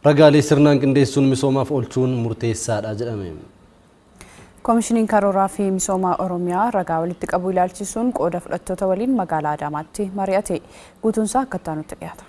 Ragaalee sirnaan qindeessuun misoomaaf oolchuun murteessaadha jedhame. Koomishiniin Karooraa fi Misooma Oromiyaa ragaa walitti qabuu ilaalchisuun qooda fudhattoota waliin magaalaa Adaamaatti mari'ate. Guutuunsaa akka taanutti dhiyaata.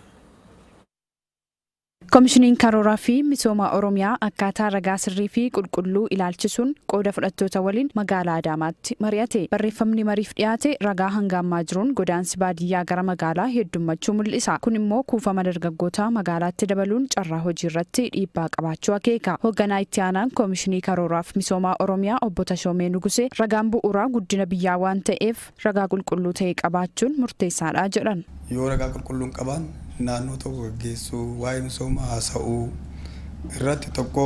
Koomishiniin Karooraa fi Misooma Oromiyaa akkaataa ragaa sirrii fi qulqulluu ilaalchisuun qooda fudhattoota waliin magaalaa Adaamaatti mari'ate. Barreeffamni mariif dhiyaate ragaa hanga ammaa jiruun godaansi baadiyyaa gara magaalaa heddummachuu mul'isa. Kun immoo kuufama dargaggootaa magaalaatti dabaluun carraa hojii irratti dhiibbaa qabaachuu akeeka. Hoogganaa itti aanaan Koomishinii Karooraa fi Misooma Oromiyaa obbo Tashoomee Nugusee ragaan bu'uuraa guddina biyyaa waan ta'eef ragaa qulqulluu ta'e qabaachuun murteessaadha jedhan. Yoo ragaa qulqulluun qaban naannoo tokko gaggeessuu waa'ee misoomaa haasa'uu irratti tokko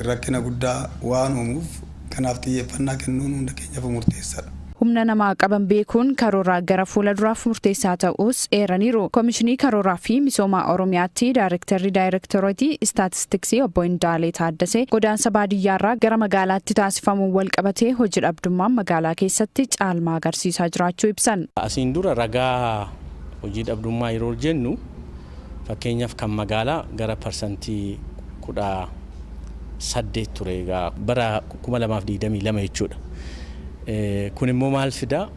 rakkina guddaa waan uumuuf kanaaf xiyyeeffannaa kennuun hunda keenyaaf murteessaadha. Humna namaa qaban beekuun karooraa gara fuula duraaf murteessaa ta'us eeraniiru. Koomishinii Karooraa fi Misooma Oromiyaatti Daayirektorootii Istaatistiksii obbo Indaalee Taaddasee godaansa baadiyyaarraa gara magaalaatti taasifamuun wal qabatee hojii dhabdummaan magaalaa keessatti caalmaa agarsiisaa jiraachuu ibsan. Asiin dura ragaa hojii dhabdummaa yeroo jennu fakkeenyaaf kan magaalaa gara parsantii 18 ture bara 2022 jechuudha. Kun immoo maal fida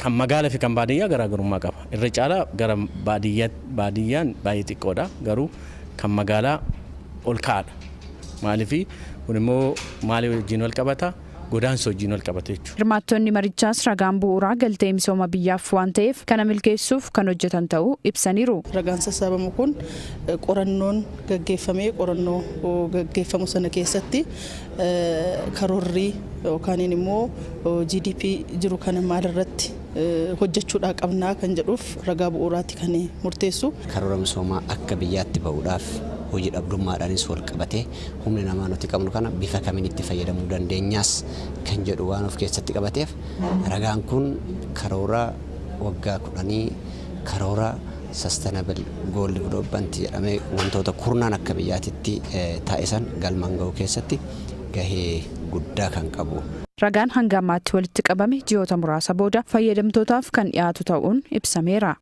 kan magaalaa fi kan baadiyyaa garaagarummaa qaba. Irra caalaa gara baadiyyaan baay'ee xiqqoodha garuu kan magaalaa ol ka'aadha. Maaliif kun immoo maaliif wajjin wal qabata? Godaansa wajjin wal qabate jechuudha. Hirmaattonni marichaas ragaan bu'uuraa galtee misooma biyyaaf waan ta'eef kana milkeessuuf kan hojjetan ta'uu ibsaniiru. Ragaan sassaabamuu kun qorannoon gaggeeffamee qorannoo gaggeeffamu sana keessatti karoorrii yookaan immoo GDP jiru kana maalirratti hojjechuudhaa qabnaa kan jedhuuf ragaa bu'uuraatti kan murteessu. Karoora misoomaa akka biyyaatti ba'uudhaaf hojii dhabdummaadhaanis wal qabatee humni namaa nuti qabnu kana bifa kamiin itti fayyadamuu dandeenyaas kan jedhu waan of keessatti qabateef ragaan kun karoora waggaa 10 karoora sustainable goal development jedhamee wantoota kurnaan akka biyyaatitti taasisan galmaan ga'uu keessatti gahee guddaa kan qabu. Ragaan hanga ammaatti walitti qabame ji'oota muraasa booda fayyadamtootaaf kan dhiyaatu ta'uun ibsameera.